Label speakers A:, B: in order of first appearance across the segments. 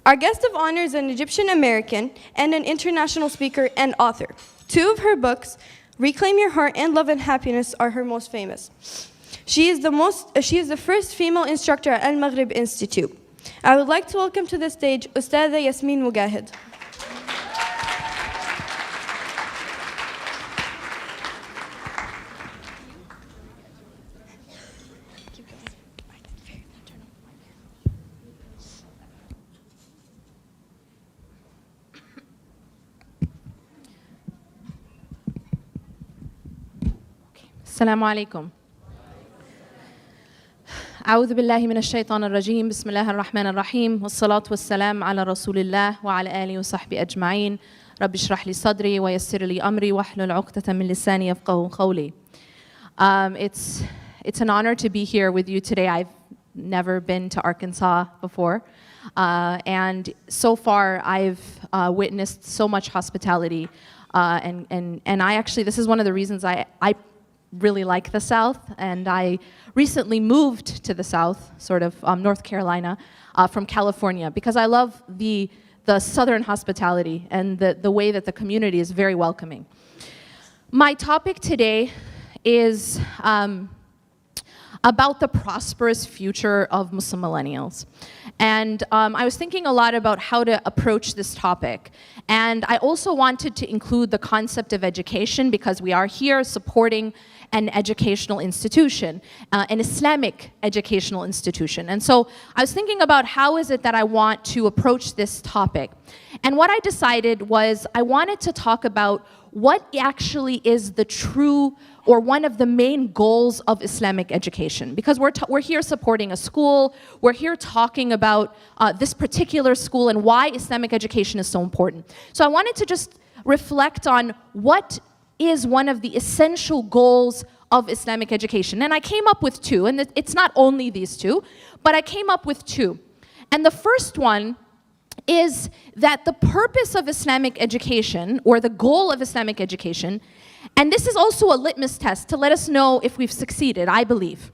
A: Our guest of honor is an Egyptian American and an international speaker and author. Two of her books, Reclaim Your Heart and Love and Happiness, are her most famous. She is the first female instructor at Al Maghrib Institute. I would like to welcome to the stage Ustadha Yasmin Mogahed.
B: السلام عليكم. أعوذ بالله من الشيطان الرجيم. بسم الله الرحمن الرحيم والصلاة والسلام على رسول الله وعلى آله وصحبه أجمعين. رب اشرح لي صدري ويسر لي أمري واحلل عقدة من لساني يفقهوا قولي. It's an honor to be here with you today. I've never been to Arkansas before, and so far I've witnessed so much hospitality, and I actually, this is one of the reasons I really like the South, and I recently moved to the South, sort of North Carolina, from California, because I love the Southern hospitality and the way that the community is very welcoming. My topic today is about the prosperous future of Muslim millennials. And I was thinking a lot about how to approach this topic. And I also wanted to include the concept of education, because we are here supporting an educational institution, an Islamic educational institution. And so I was thinking about how is it that I want to approach this topic. And what I decided was I wanted to talk about what actually is the true or one of the main goals of Islamic education. Because we're here supporting a school, we're here talking about this particular school and why Islamic education is so important. So I wanted to just reflect on what is one of the essential goals of Islamic education. And I came up with two, and it's not only these two, but I came up with two. And the first one is that the purpose of Islamic education, or the goal of Islamic education, and this is also a litmus test to let us know if we've succeeded, I believe,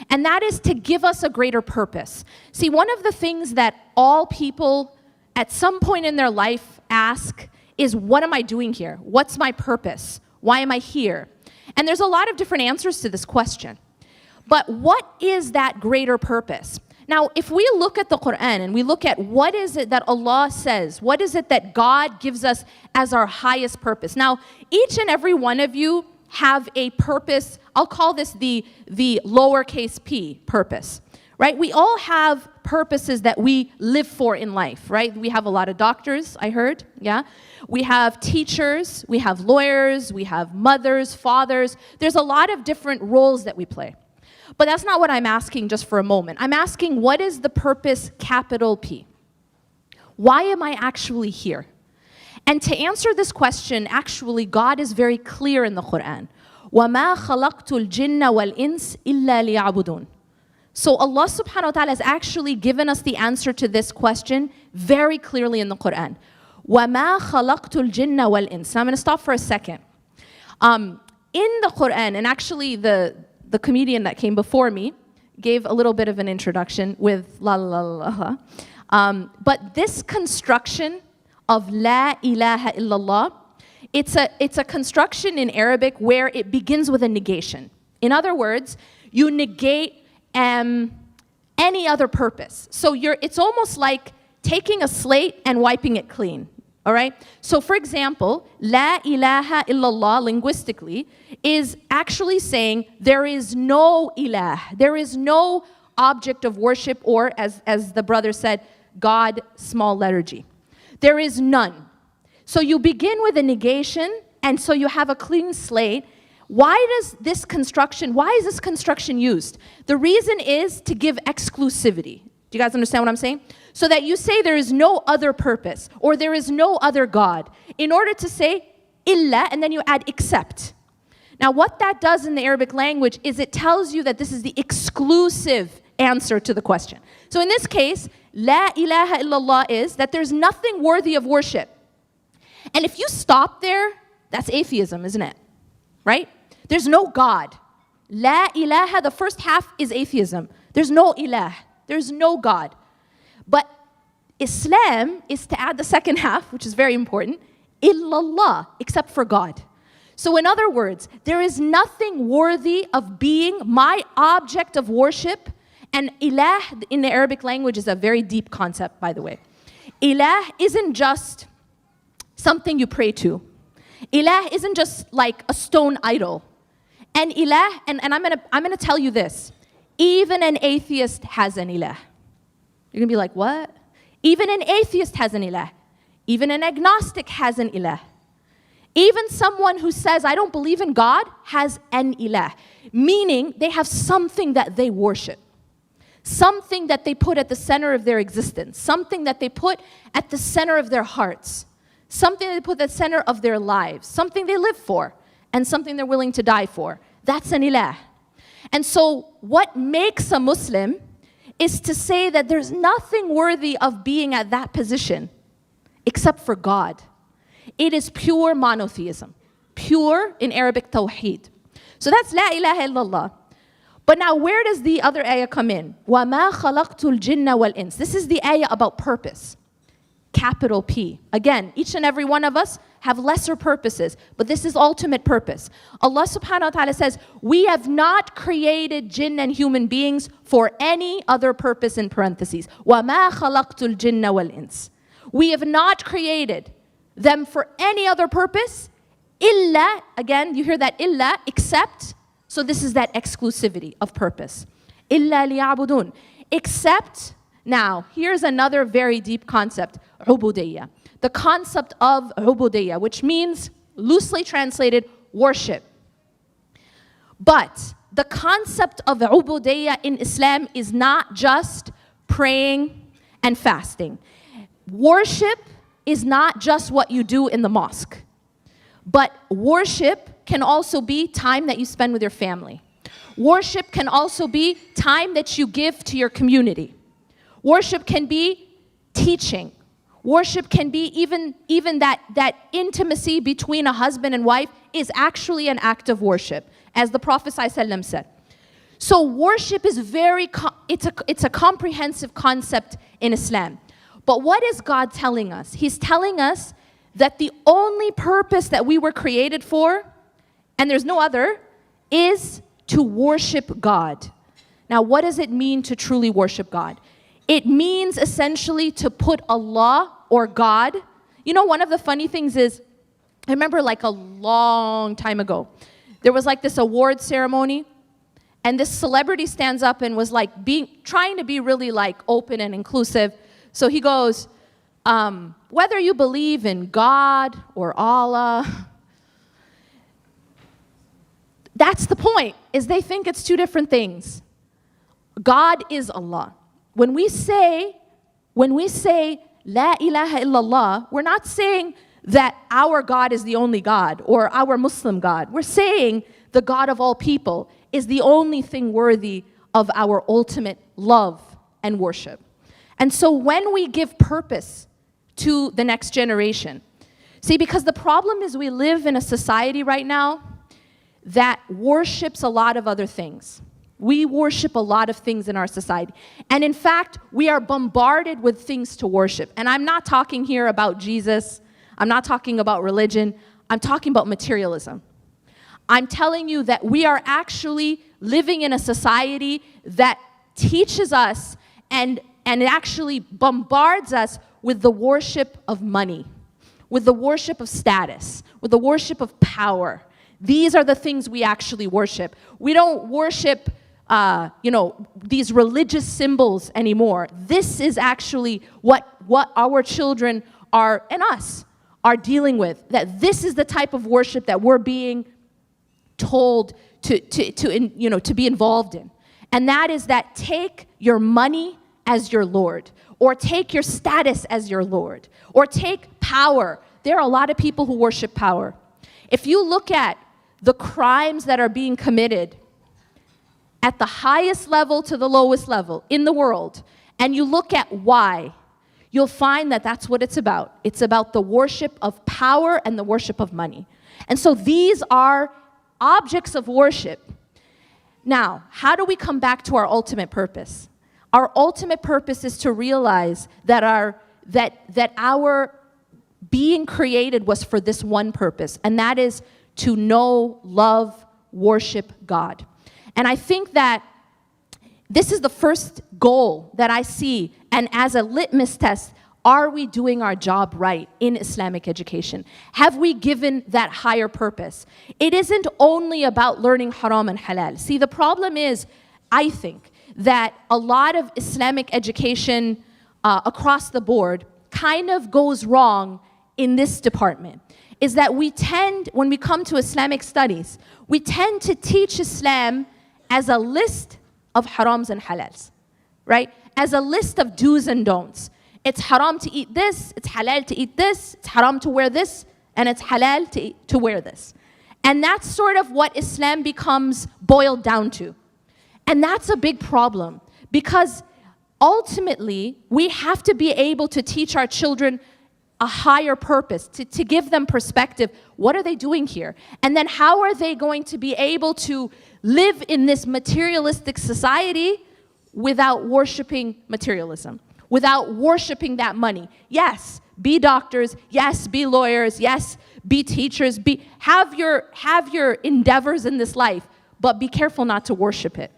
B: and that is to give us a greater purpose. See, one of the things that all people at some point in their life ask is, what am I doing here? What's my purpose? Why am I here? And there's a lot of different answers to this question. But what is that greater purpose? Now, if we look at the Quran and we look at what is it that Allah says, what is it that God gives us as our highest purpose? Now, each and every one of you have a purpose. I'll call this the lowercase p purpose, right? We all have purposes that we live for in life, right? We have a lot of doctors, I heard, yeah? We have teachers, we have lawyers, we have mothers, fathers. There's a lot of different roles that we play. But that's not what I'm asking just for a moment. I'm asking, what is the purpose, capital P? Why am I actually here? And to answer this question, actually, God is very clear in the Quran. وَمَا خَلَقْتُ الْجِنَّ وَالْإِنسِ إِلَّا لِيَعْبُدُونَ. So Allah subhanahu wa ta'ala has actually given us the answer to this question very clearly in the Quran. وَمَا خَلَقْتُ الْجِنَّ وَالْإِنسِ. Now I'm going to stop for a second. In the Quran, and actually the comedian that came before me gave a little bit of an introduction with la la la la. But this construction of la ilaha illallah, it's a construction in Arabic where it begins with a negation. In other words, you negate any other purpose. So it's almost like taking a slate and wiping it clean. All right? So for example, la ilaha illallah linguistically is actually saying there is no ilah, there is no object of worship, or as the brother said, God, small letter G. There is none. So you begin with a negation, and so you have a clean slate. Why is this construction used? The reason is to give exclusivity. Do you guys understand what I'm saying? So that you say there is no other purpose, or there is no other God, in order to say illa, and then you add except. Now what that does in the Arabic language is it tells you that this is the exclusive answer to the question. So in this case, la ilaha illallah is that there's nothing worthy of worship. And if you stop there, that's atheism, isn't it? Right? There's no God. La ilaha, the first half is atheism. There's no ilah. There's no God. But Islam is to add the second half, which is very important, illallah, except for God. So in other words, there is nothing worthy of being my object of worship. And ilah in the Arabic language is a very deep concept, by the way. Ilah isn't just something you pray to. Ilah isn't just like a stone idol. And ilah, and I'm gonna tell you this, even an atheist has an ilah. You're gonna be like, what? Even an atheist has an ilah. Even an agnostic has an ilah. Even someone who says, I don't believe in God, has an ilah. Meaning, they have something that they worship. Something that they put at the center of their existence. Something that they put at the center of their hearts. Something they put at the center of their lives. Something they live for. And something they're willing to die for. That's an ilah. And so, what makes a Muslim is to say that there's nothing worthy of being at that position except for God. It is pure monotheism. Pure in Arabic tawheed. So that's la ilaha illallah. But now where does the other ayah come in? وَمَا خَلَقْتُ الْجِنَّ وَالْإِنسِ. This is the ayah about purpose. Capital P. Again, each and every one of us have lesser purposes, but this is ultimate purpose. Allah subhanahu wa ta'ala says, we have not created jinn and human beings for any other purpose, in parentheses. وَمَا خَلَقْتُ الْجِنَّ وَالْإِنسِ. We have not created them for any other purpose, illa, again, you hear that illa, except, so this is that exclusivity of purpose. Illa liya'budun. Except, now, here's another very deep concept, ubudiyya. The concept of ubudiyya, which means, loosely translated, worship. But the concept of ubudiyya in Islam is not just praying and fasting. Worship is not just what you do in the mosque. But worship can also be time that you spend with your family. Worship can also be time that you give to your community. Worship can be teaching. Worship can be even that intimacy between a husband and wife is actually an act of worship, as the Prophet ﷺ said. So worship is it's a comprehensive concept in Islam. But what is God telling us? He's telling us that the only purpose that we were created for, and there's no other, is to worship God. Now, what does it mean to truly worship God? It means essentially to put Allah or God. You know, one of the funny things is, I remember like a long time ago, there was like this award ceremony, and this celebrity stands up and was like trying to be really like open and inclusive. So he goes, whether you believe in God or Allah, that's the point, is they think it's two different things. God is Allah. When we say La ilaha illallah, we're not saying that our God is the only God or our Muslim God. We're saying the God of all people is the only thing worthy of our ultimate love and worship. And so when we give purpose to the next generation, see, because the problem is we live in a society right now that worships a lot of other things. We worship a lot of things in our society. And in fact, we are bombarded with things to worship. And I'm not talking here about Jesus. I'm not talking about religion. I'm talking about materialism. I'm telling you that we are actually living in a society that teaches us and it actually bombards us with the worship of money, with the worship of status, with the worship of power. These are the things we actually worship. We don't worship, these religious symbols anymore. This is actually what our children are, and us, are dealing with. That this is the type of worship that we're being told to be involved in. And that is that take your money as your Lord, or take your status as your Lord, or take power. There are a lot of people who worship power. If you look at the crimes that are being committed at the highest level to the lowest level in the world, and you look at why, you'll find that that's what it's about. It's about the worship of power and the worship of money. And so these are objects of worship. Now, how do we come back to our ultimate purpose? Our ultimate purpose is to realize that our that our being created was for this one purpose, and that is to know, love, worship God. And I think that this is the first goal that I see, and as a litmus test, are we doing our job right in Islamic education? Have we given that higher purpose? It isn't only about learning haram and halal. See, the problem is, I think, that a lot of Islamic education across the board kind of goes wrong in this department, is that we tend, when we come to Islamic studies, we tend to teach Islam as a list of harams and halals, right? As a list of do's and don'ts. It's haram to eat this, it's halal to eat this, it's haram to wear this, and it's halal to wear this. And that's sort of what Islam becomes boiled down to. And that's a big problem, because ultimately, we have to be able to teach our children a higher purpose, to give them perspective. What are they doing here? And then how are they going to be able to live in this materialistic society without worshiping materialism, without worshiping that money? Yes, be doctors. Yes, be lawyers. Yes, be teachers. Have your endeavors in this life, but be careful not to worship it.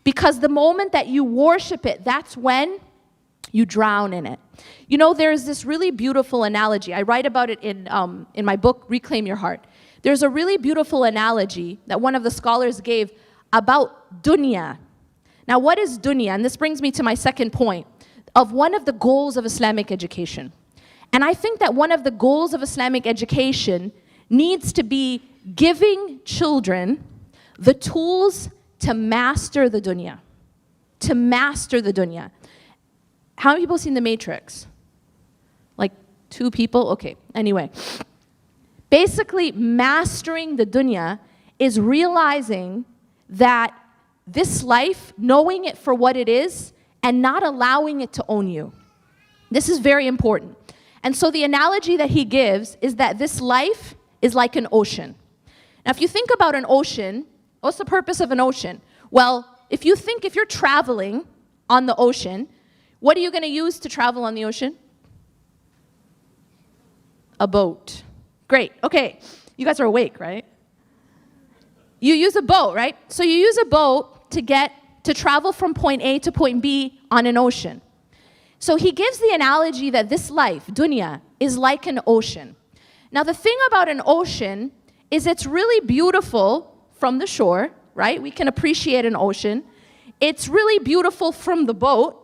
B: Because the moment that you worship it, that's when you drown in it. You know, there's this really beautiful analogy. I write about it in my book, Reclaim Your Heart. There's a really beautiful analogy that one of the scholars gave about dunya. Now, what is dunya? And this brings me to my second point of one of the goals of Islamic education. And I think that one of the goals of Islamic education needs to be giving children the tools to master the dunya. To master the dunya. How many people have seen The Matrix? Like 2 people? Okay, anyway. Basically, mastering the dunya is realizing that this life, knowing it for what it is, and not allowing it to own you. This is very important. And so the analogy that he gives is that this life is like an ocean. Now, if you think about an ocean, what's the purpose of an ocean? Well, if you're traveling on the ocean, what are you going to use to travel on the ocean? A boat. Great. Okay. You guys are awake, right? You use a boat, right? So you use a boat to travel from point A to point B on an ocean. So he gives the analogy that this life, dunya, is like an ocean. Now, the thing about an ocean is it's really beautiful from the shore, right? We can appreciate an ocean. It's really beautiful from the boat,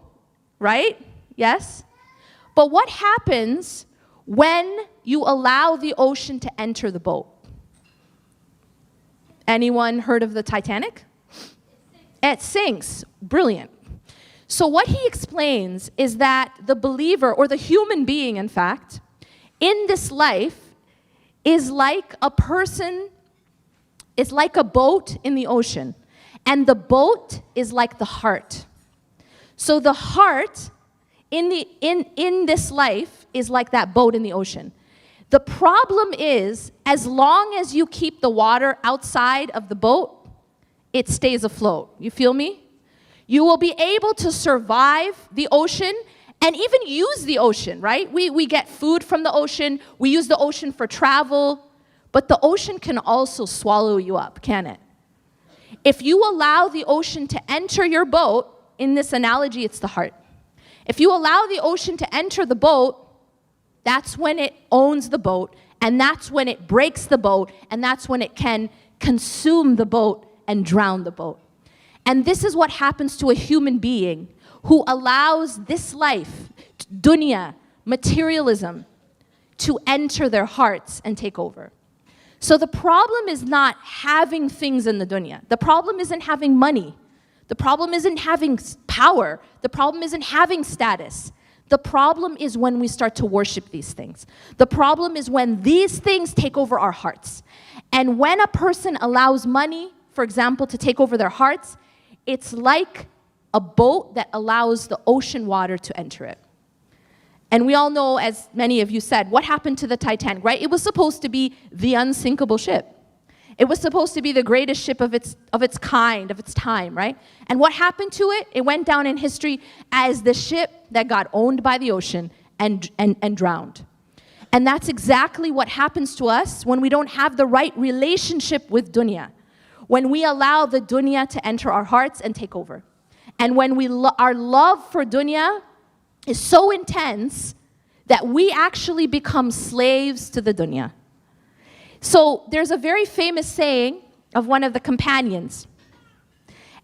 B: right? Yes? But what happens when you allow the ocean to enter the boat? Anyone heard of the Titanic? It sinks. Brilliant. So what he explains is that the believer, or the human being, in fact, in this life is like a person, is like a boat in the ocean. And the boat is like the heart. So the heart in this life is like that boat in the ocean. The problem is, as long as you keep the water outside of the boat, it stays afloat. You feel me? You will be able to survive the ocean and even use the ocean, right? We get food from the ocean. We use the ocean for travel. But the ocean can also swallow you up, can it? If you allow the ocean to enter your boat, in this analogy, it's the heart. If you allow the ocean to enter the boat, that's when it owns the boat, and that's when it breaks the boat, and that's when it can consume the boat and drown the boat. And this is what happens to a human being who allows this life, dunya, materialism, to enter their hearts and take over. So the problem is not having things in the dunya. The problem isn't having money. The problem isn't having power. The problem isn't having status. The problem is when we start to worship these things. The problem is when these things take over our hearts. And when a person allows money, for example, to take over their hearts, it's like a boat that allows the ocean water to enter it. And we all know, as many of you said, what happened to the Titanic, right? It was supposed to be the unsinkable ship. It was supposed to be the greatest ship of its kind, of its time, right? And what happened to it? It went down in history as the ship that got owned by the ocean and drowned. And that's exactly what happens to us when we don't have the right relationship with dunya. When we allow the dunya to enter our hearts and take over. And when our love for dunya is so intense that we actually become slaves to the dunya. So there's a very famous saying of one of the companions.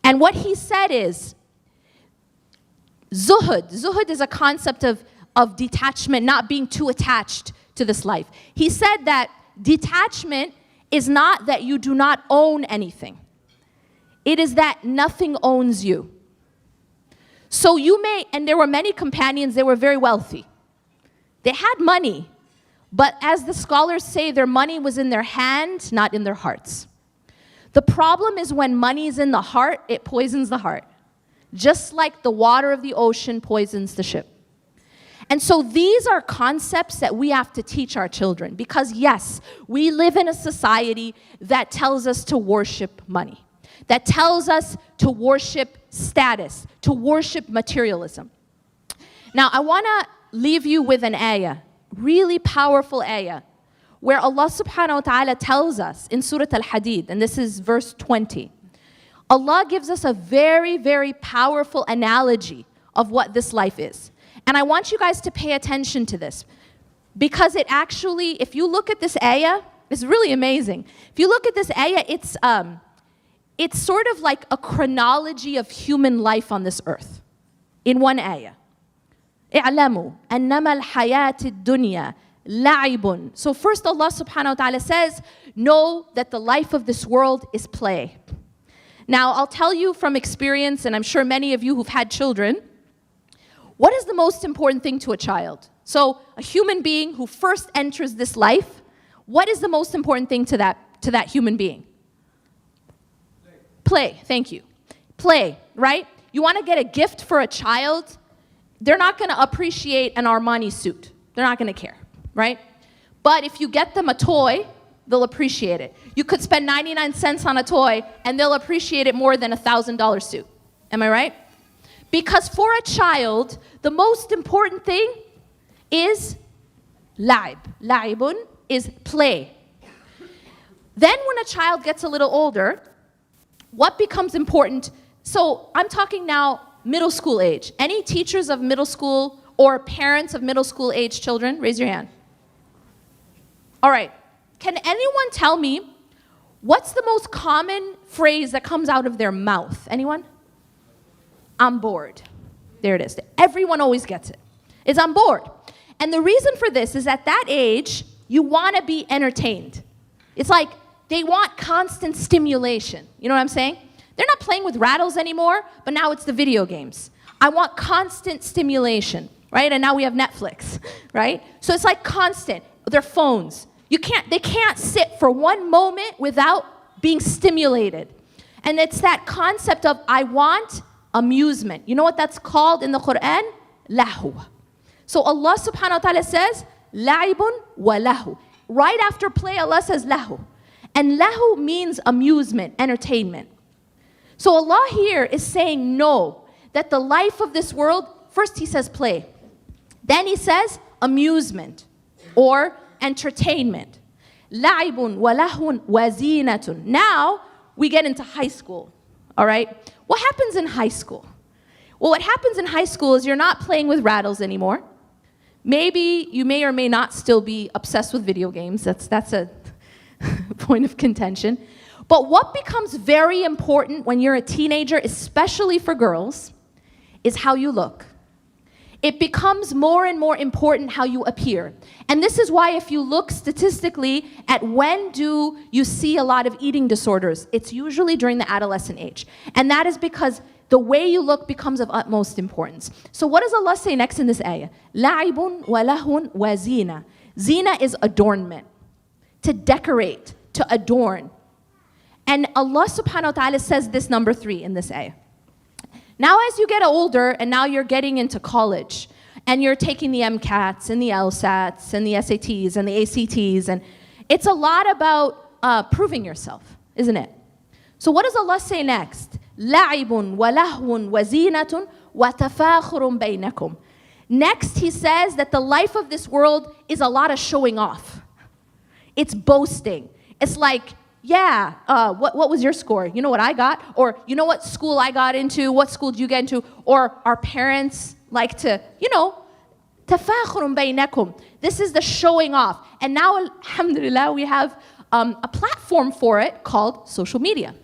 B: And what he said is, zuhud. Zuhud is a concept of detachment, not being too attached to this life. He said that detachment is not that you do not own anything. It is that nothing owns you. So you may, and there were many companions, they were very wealthy. They had money, but as the scholars say, their money was in their hand, not in their hearts. The problem is when money is in the heart, it poisons the heart. Just like the water of the ocean poisons the ship. And so these are concepts that we have to teach our children because yes, we live in a society that tells us to worship money, that tells us to worship status, to worship materialism. Now I want to leave you with an ayah, really powerful ayah, where Allah subhanahu wa ta'ala tells us in Surah Al-Hadid, and this is verse 20, Allah gives us a very, very powerful analogy of what this life is. And I want you guys to pay attention to this because it actually, if you look at this ayah, it's really amazing. If you look at this ayah, it's sort of like a chronology of human life on this earth in one ayah. اعلموا أنما الحياة الدنيا لعب. So first Allah subhanahu wa ta'ala says, know that the life of this world is play. Now I'll tell you from experience, and I'm sure many of you who've had children, what is the most important thing to a child? So a human being who first enters this life, what is the most important thing to that human being? Play, thank you. Play, right? You want to get a gift for a child, they're not going to appreciate an Armani suit. They're not going to care, right? But if you get them a toy, they'll appreciate it. You could spend 99 cents on a toy and they'll appreciate it more than a $1,000 suit. Am I right? Because for a child, the most important thing is la'ib. La'ibun is play. Then when a child gets a little older, what becomes important? So I'm talking now middle school age. Any teachers of middle school or parents of middle school age children? Raise your hand. All right. Can anyone tell me what's the most common phrase that comes out of their mouth? Anyone? I'm bored. There it is. Everyone always gets it. It's I'm bored. And the reason for this is at that age, you want to be entertained. It's like they want constant stimulation. You know what I'm saying? They're not playing with rattles anymore, but now it's the video games. I want constant stimulation, right? And now we have Netflix, right? So it's like constant. Their phones. They can't sit for one moment without being stimulated. And it's that concept of I want amusement. You know what that's called in the Quran? Lahu. So Allah subhanahu wa ta'ala says, la'ibun wa lahu. Right after play, Allah says lahu. And lahu means amusement, entertainment. So Allah here is saying no, that the life of this world, first He says play. Then He says amusement or entertainment. La'ibun wa lahun wa zinatun. Now we get into high school, all right? What happens in high school? Well, what happens in high school is you're not playing with rattles anymore. Maybe you may or may not still be obsessed with video games. That's a point of contention. But what becomes very important when you're a teenager, especially for girls, is how you look. It becomes more and more important how you appear. And this is why if you look statistically at when do you see a lot of eating disorders, it's usually during the adolescent age. And that is because the way you look becomes of utmost importance. So what does Allah say next in this ayah? لَعِبٌ وَلَهٌ وَزِينَةٌ. Zina is adornment, to decorate, to adorn. And Allah subhanahu wa ta'ala says this number 3 in this ayah. Now as you get older and now you're getting into college and you're taking the MCATs and the LSATs and the SATs and the ACTs, and it's a lot about proving yourself, isn't it? So what does Allah say next? لَعِبٌ وَلَهْوٌ وَزِينَةٌ وَتَفَاخُرٌ بَيْنَكُمْ. Next, he says that the life of this world is a lot of showing off. It's boasting. It's like, yeah, what was your score? You know what I got? Or you know what school I got into? What school did you get into? Or our parents like to, تفاخر بينكم. This is the showing off. And now, alhamdulillah, we have a platform for it called social media,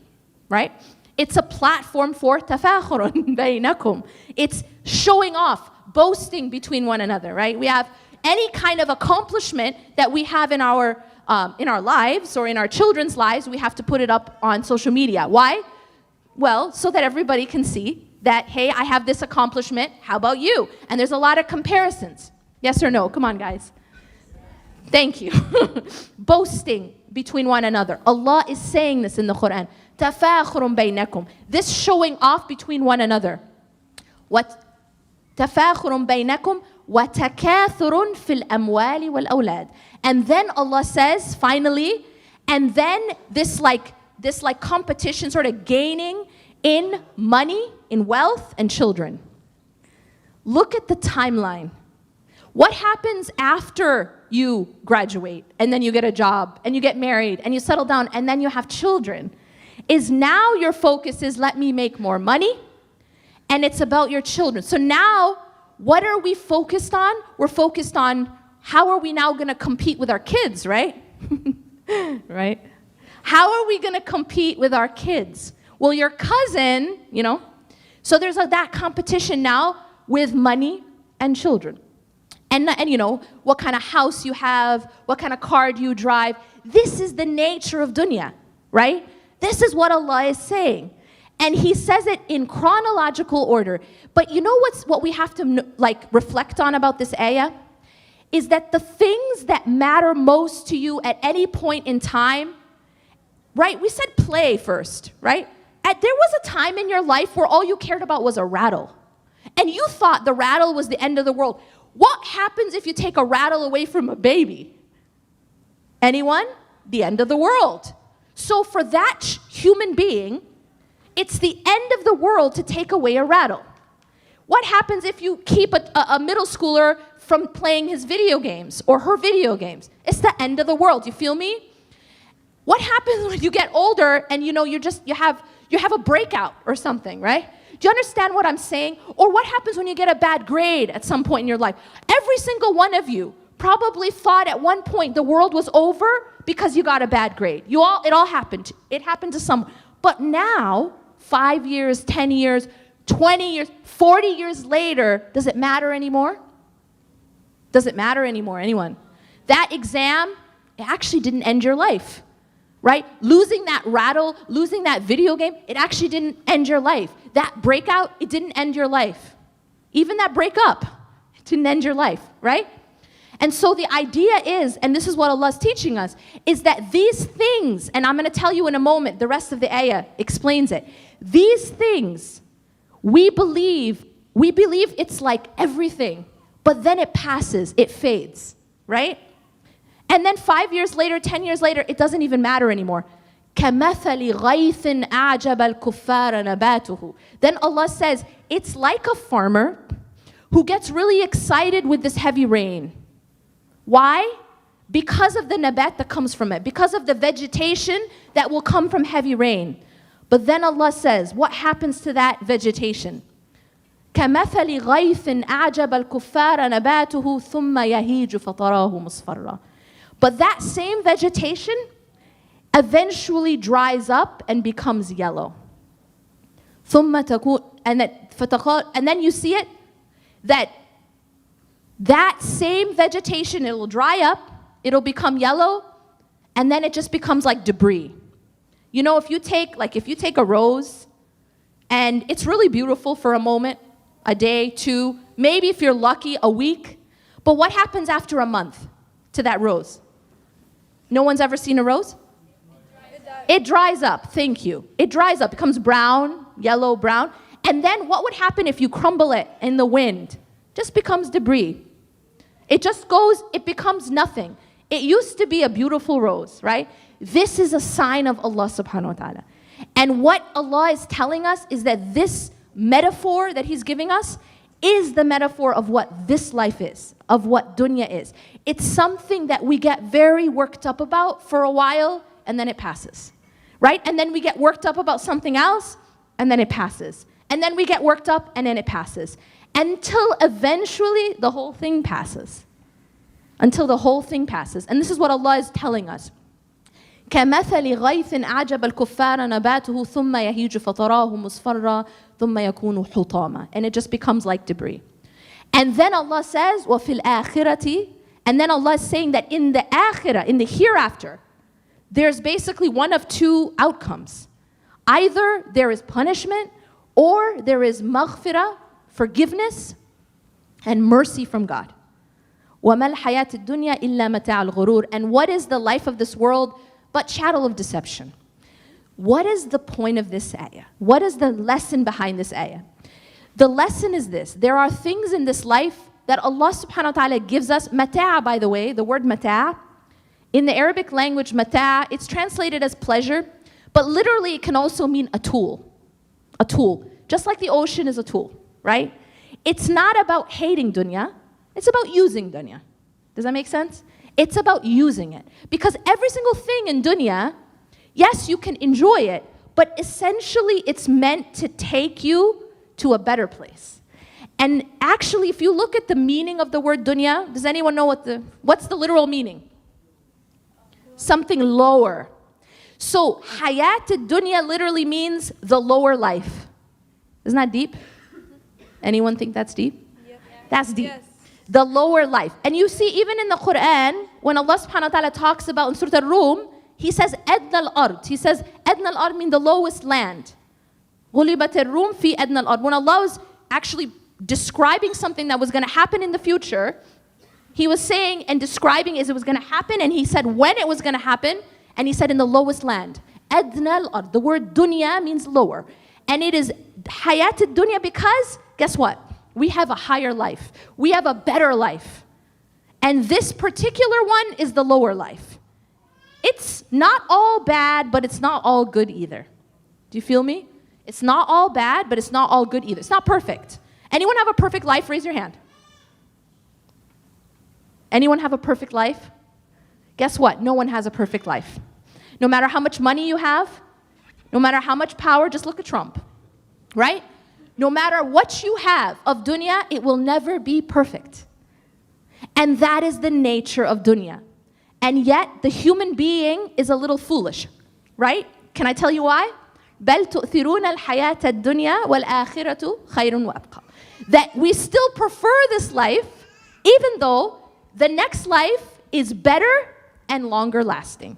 B: right? It's a platform for تفاخر بينكم. It's showing off, boasting between one another, right? We have any kind of accomplishment that we have in our lives or in our children's lives, we have to put it up on social media. Why? Well, so that everybody can see that, hey, I have this accomplishment, how about you? And there's a lot of comparisons. Yes or no? Come on, guys. Thank you. Boasting between one another. Allah is saying this in the Quran. تَفَاخُرٌ بَيْنَكُمْ. This showing off between one another. What? تَفَاخُرٌ بَيْنَكُمْ وَتَكَاثُرٌ فِي الْأَمْوَالِ وَالْأَوْلَادِ. And then Allah says, finally, and then this competition sort of gaining in money, in wealth, and children. Look at the timeline. What happens after you graduate, and then you get a job, and you get married, and you settle down, and then you have children? Is now your focus is, let me make more money, and it's about your children. So now, what are we focused on? We're focused on how are we now going to compete with our kids, right? Right? How are we going to compete with our kids? Well, your cousin, so there's that competition now with money and children. And what kind of house you have, what kind of car do you drive. This is the nature of dunya, right? This is what Allah is saying. And he says it in chronological order. But you know what we have to reflect on about this ayah? Is that the things that matter most to you at any point in time, right? We said play first, right? There was a time in your life where all you cared about was a rattle. And you thought the rattle was the end of the world. What happens if you take a rattle away from a baby? Anyone? The end of the world. So for that human being, it's the end of the world to take away a rattle. What happens if you keep a middle schooler from playing his video games or her video games? It's the end of the world. You feel me? What happens when you get older and you have a breakout or something, right? Do you understand what I'm saying? Or what happens when you get a bad grade at some point in your life? Every single one of you probably thought at one point the world was over because you got a bad grade. It all happened. It happened to someone. But now, 5 years, 10 years, 20 years, 40 years later, does it matter anymore? Does it matter anymore, anyone? That exam, it actually didn't end your life, right? Losing that rattle, losing that video game, it actually didn't end your life. That breakout, it didn't end your life. Even that breakup, it didn't end your life, right? And so the idea is, and this is what Allah is teaching us, is that these things, and I'm going to tell you in a moment, the rest of the ayah explains it. These things, we believe it's like everything, but then it passes, it fades, right? And then 5 years later, 10 years later, it doesn't even matter anymore. كَمَثَلِ غَيْثٍ أَعْجَبَ الْكُفَّارَ نَبَاتُهُ. Then Allah says, it's like a farmer who gets really excited with this heavy rain. Why? Because of the nabat that comes from it, because of the vegetation that will come from heavy rain. But then Allah says, what happens to that vegetation? كَمَثَلِ غَيْثٍ أَعْجَبَ الْكُفَّارَ نَبَاتُهُ ثُمَّ يَهِيجُ فَتَرَاهُ مُصْفَرًّا. But that same vegetation eventually dries up and becomes yellow. ثُمَّ تَكُونَ, and then you see it, that same vegetation, it will dry up, it'll become yellow, and then it just becomes like debris. If you take a rose, and it's really beautiful for a moment, a day, two, maybe if you're lucky, a week, but what happens after a month to that rose? No one's ever seen a rose? It dries up, thank you. It dries up, becomes brown, yellow, brown, and then what would happen if you crumble it in the wind? Just becomes debris. It becomes nothing. It used to be a beautiful rose, right? This is a sign of Allah subhanahu wa ta'ala. And what Allah is telling us is that this metaphor that He's giving us is the metaphor of what this life is, of what dunya is. It's something that we get very worked up about for a while, and then it passes, right? And then we get worked up about something else, and then it passes. And then we get worked up, and then it passes. Until eventually the whole thing passes. Until the whole thing passes. And this is what Allah is telling us. كمثل غيث أعجب الكفار نباته ثم يهيج فتراه مصفرا ثم يكون حطاما. And it just becomes like debris. And then Allah says, وفي الآخرة, and then Allah is saying that in the akhirah, in the hereafter, there's basically one of two outcomes. Either there is punishment, or there is maghfirah, forgiveness, and mercy from God. وَمَا الْحَيَاةِ الدُّنْيَا إِلَّا مَتَاعُ الْغُرُورِ. And what is the life of this world but chattel of deception? What is the point of this ayah? What is the lesson behind this ayah? The lesson is this. There are things in this life that Allah subhanahu wa ta'ala gives us. Mata', by the way, the word mata', in the Arabic language, mata', it's translated as pleasure, but literally it can also mean a tool. A tool. Just like the ocean is a tool, right? It's not about hating dunya. It's about using dunya. Does that make sense? It's about using it. Because every single thing in dunya, yes, you can enjoy it, but essentially it's meant to take you to a better place. And actually, if you look at the meaning of the word dunya, does anyone know what's the literal meaning? Something lower. So, hayat dunya literally means the lower life. Isn't that deep? Anyone think that's deep? Yep. That's deep. Yes. The lower life. And you see, even in the Quran, when Allah subhanahu wa ta'ala talks about in Surah Al-Rum, He says, Adna al-ard. He says, Adna al-ard means the lowest land. غُلِبَتِ الرُّومِ فِي أَدْنَى الْأَرْضِ. When Allah was actually describing something that was going to happen in the future, He was saying and describing as it was going to happen, and He said when it was going to happen, and He said in the lowest land. Adna al-ard. The word dunya means lower. And it is hayat dunya because, guess what? We have a higher life. We have a better life. And this particular one is the lower life. It's not all bad, but it's not all good either. Do you feel me? It's not all bad, but it's not all good either. It's not perfect. Anyone have a perfect life? Raise your hand. Anyone have a perfect life? Guess what? No one has a perfect life. No matter how much money you have, no matter how much power, just look at Trump, right? No matter what you have of dunya, it will never be perfect. And that is the nature of dunya. And yet, the human being is a little foolish, right? Can I tell you why? بَلْ تُؤْثِرُونَ الْحَيَاةَ الدُّنْيَا وَالْآخِرَةُ خَيْرٌ وَأَبْقَى. That we still prefer this life, even though the next life is better and longer lasting.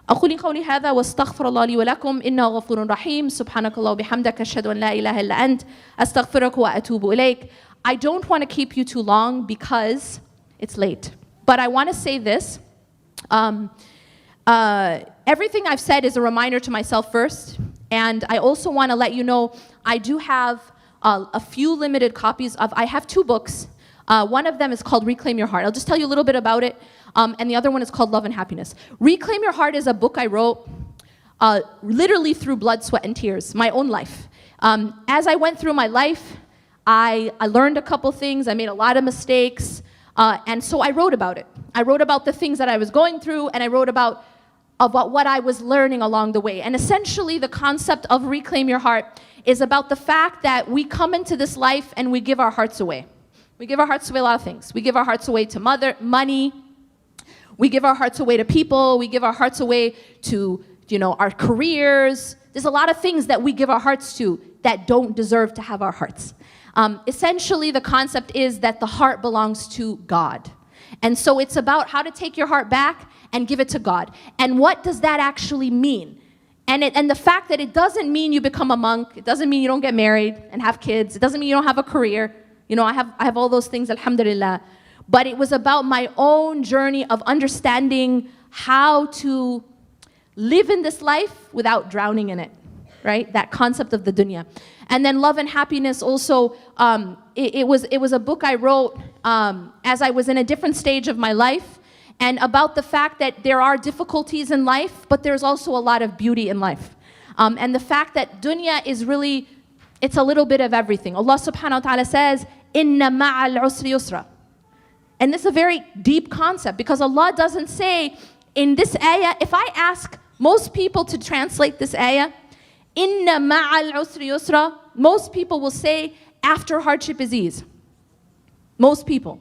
B: أقول قولي هذا واستغفر الله لي ولكم إنه غفور رحيم سبحانك الله وبحمدك أشهد أن لا إله إلا أنت أستغفرك وأتوب إليك. I don't want to keep you too long because it's late. But I want to say this. Everything I've said is a reminder to myself first. And I also want to let you know I do have a few limited copies of, I have 2 books. One of them is called Reclaim Your Heart. I'll just tell you a little bit about it. And the other one is called Love and Happiness. Reclaim Your Heart is a book I wrote literally through blood, sweat, and tears, my own life. As I went through my life, I learned a couple things. I made a lot of mistakes. And so I wrote about it. I wrote about the things that I was going through, and I wrote about what I was learning along the way. And essentially, the concept of Reclaim Your Heart is about the fact that we come into this life and we give our hearts away. We give our hearts away a lot of things. We give our hearts away to money. We give our hearts away to people. We give our hearts away to, our careers. There's a lot of things that we give our hearts to that don't deserve to have our hearts. Essentially, the concept is that the heart belongs to God. And so it's about how to take your heart back and give it to God. And what does that actually mean? And the fact that it doesn't mean you become a monk. It doesn't mean you don't get married and have kids. It doesn't mean you don't have a career. I have all those things, alhamdulillah. But it was about my own journey of understanding how to live in this life without drowning in it, right? That concept of the dunya. And then Love and Happiness also, it was a book I wrote as I was in a different stage of my life, and about the fact that there are difficulties in life, but there's also a lot of beauty in life. And the fact that dunya is really, it's a little bit of everything. Allah subhanahu wa ta'ala says, inna ma'al usri yusra. And this is a very deep concept because Allah doesn't say in this ayah, if I ask most people to translate this ayah, inna ma'al usri yusra, most people will say after hardship is ease. Most people.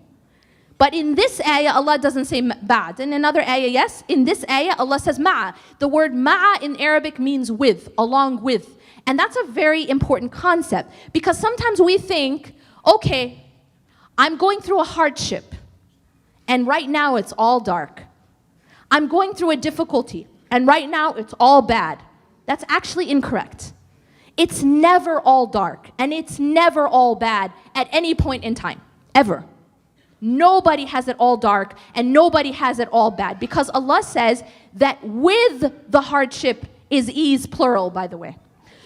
B: But in this ayah, Allah doesn't say ba'd. In another ayah, yes. In this ayah, Allah says ma'a. The word ma'a in Arabic means with, along with. And that's a very important concept because sometimes we think, okay, I'm going through a hardship and right now it's all dark. I'm going through a difficulty and right now it's all bad. That's actually incorrect. It's never all dark and it's never all bad at any point in time, ever. Nobody has it all dark and nobody has it all bad because Allah says that with the hardship is ease, plural, by the way.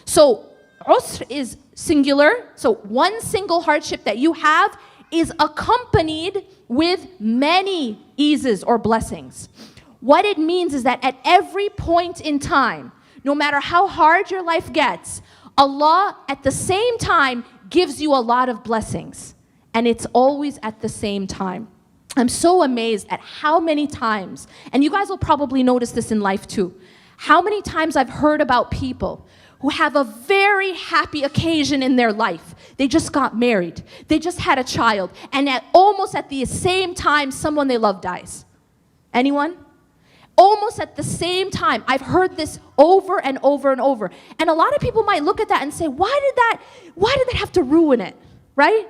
B: So usr is singular, so one single hardship that you have is accompanied with many eases or blessings. What it means is that at every point in time, no matter how hard your life gets, Allah at the same time gives you a lot of blessings. And it's always at the same time. I'm so amazed at how many times, and you guys will probably notice this in life too, how many times I've heard about people who have a very happy occasion in their life. They just got married. They just had a child. And almost at the same time, someone they love dies. Anyone? Almost at the same time. I've heard this over and over and over. And a lot of people might look at that and say, why did that have to ruin it? Right?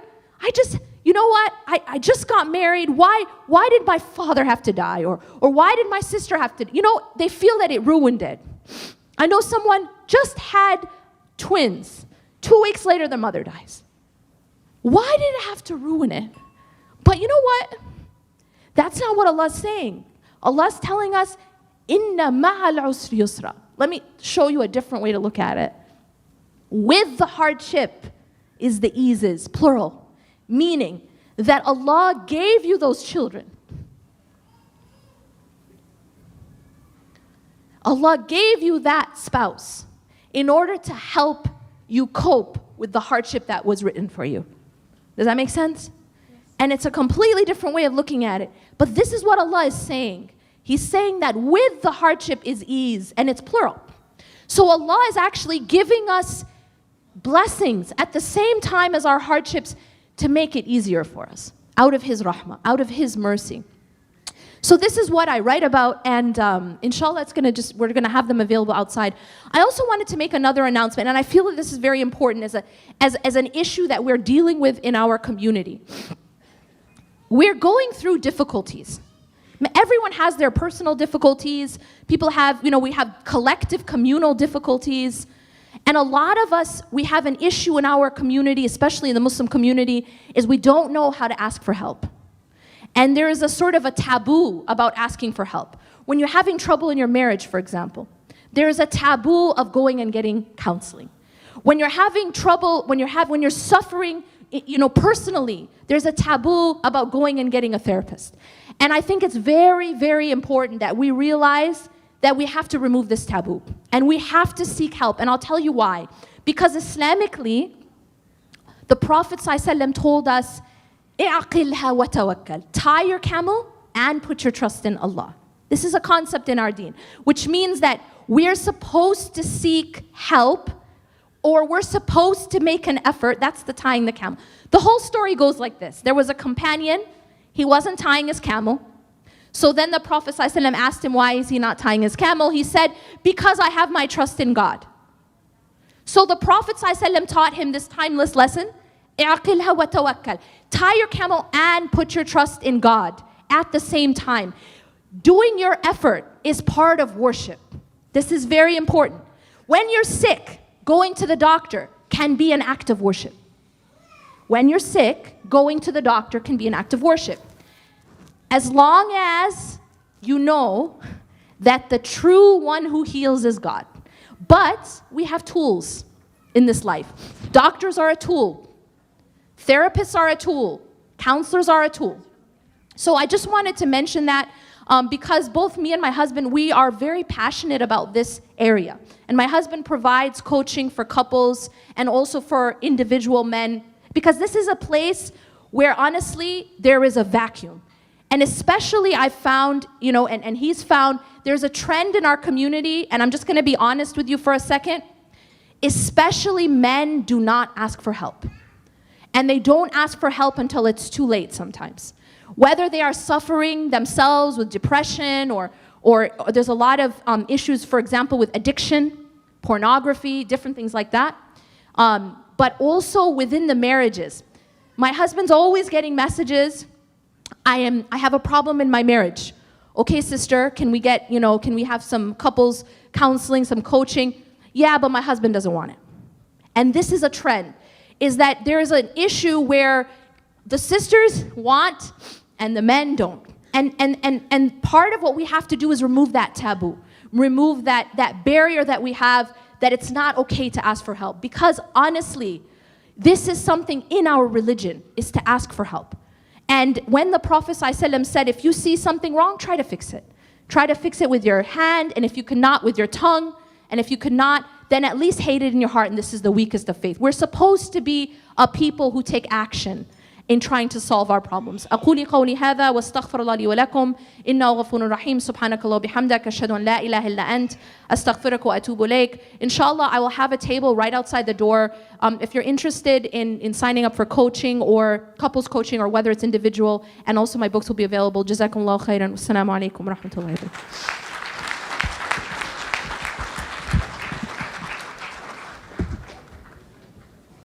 B: You know what? I just got married. Why did my father have to die? Or why did my sister have to? They feel that it ruined it. I know someone just had twins. 2 weeks later, their mother dies. Why did it have to ruin it? But you know what? That's not what Allah's saying. Allah's telling us, inna ma'al usri yusra. Let me show you a different way to look at it. With the hardship is the eases, plural. Meaning that Allah gave you those children. Allah gave you that spouse in order to help you cope with the hardship that was written for you. Does that make sense? Yes. And it's a completely different way of looking at it. But this is what Allah is saying. He's saying that with the hardship is ease, and it's plural. So Allah is actually giving us blessings at the same time as our hardships to make it easier for us, out of His rahmah, out of His mercy. So this is what I write about, and inshallah, we're gonna have them available outside. I also wanted to make another announcement, and I feel that this is very important as an issue that we're dealing with in our community. We're going through difficulties. Everyone has their personal difficulties. People have, we have collective communal difficulties. And a lot of us, we have an issue in our community, especially in the Muslim community, is we don't know how to ask for help. And there is a sort of a taboo about asking for help. When you're having trouble in your marriage, for example, there is a taboo of going and getting counseling. When you're having trouble, when you're suffering, personally, there's a taboo about going and getting a therapist. And I think it's very, very important that we realize that we have to remove this taboo. And we have to seek help. And I'll tell you why. Because Islamically, the Prophet ﷺ told us, اعقلها وتوكل. Tie your camel and put your trust in Allah. This is a concept in our deen, which means that we're supposed to seek help, or we're supposed to make an effort. That's the tying the camel. The whole story goes like this. There was a companion. He wasn't tying his camel. So then the Prophet ﷺ asked him, why is he not tying his camel? He said, because I have my trust in God. So the Prophet ﷺ taught him this timeless lesson. اعقلها وتوكل. Tie your camel and put your trust in God at the same time. Doing your effort is part of worship. This is very important. When you're sick, going to the doctor can be an act of worship. When you're sick, going to the doctor can be an act of worship. As long as you know that the true one who heals is God. But we have tools in this life. Doctors are a tool. Therapists are a tool. Counselors are a tool. So I just wanted to mention that because both me and my husband, we are very passionate about this area. And my husband provides coaching for couples and also for individual men, Because this is a place where honestly, there is a vacuum. And especially I found, and he's found, there's a trend in our community, and I'm just gonna be honest with you for a second, especially men do not ask for help. And they don't ask for help until it's too late sometimes. Whether they are suffering themselves with depression or there's a lot of issues, for example, with addiction, pornography, different things like that. But also within the marriages. My husband's always getting messages, I have a problem in my marriage. Okay, sister, can we have some couples counseling, some coaching? Yeah, but my husband doesn't want it. And this is a trend, is that there is an issue where the sisters want and the men don't. And part of what we have to do is remove that taboo, remove that barrier that we have, that it's not okay to ask for help. Because honestly, this is something in our religion, is to ask for help. And when the Prophet ﷺ said, if you see something wrong, try to fix it. Try to fix it with your hand, and if you cannot, with your tongue, and if you cannot, then at least hate it in your heart, and this is the weakest of faith. We're supposed to be a people who take action in trying to solve our problems. أقول قولي هذا واستغفر الله لي ولكم إنه غفور رحيم سبحانك الله وبحمدك أشهد أن لا إله إلا أنت أستغفرك وأتوب إليك. Inshallah, I will have a table right outside the door. If you're interested in signing up for coaching or couples coaching or whether it's individual, and also my books will be available. جزاكم الله خيرا والسلام عليكم ورحمة الله وبركاته.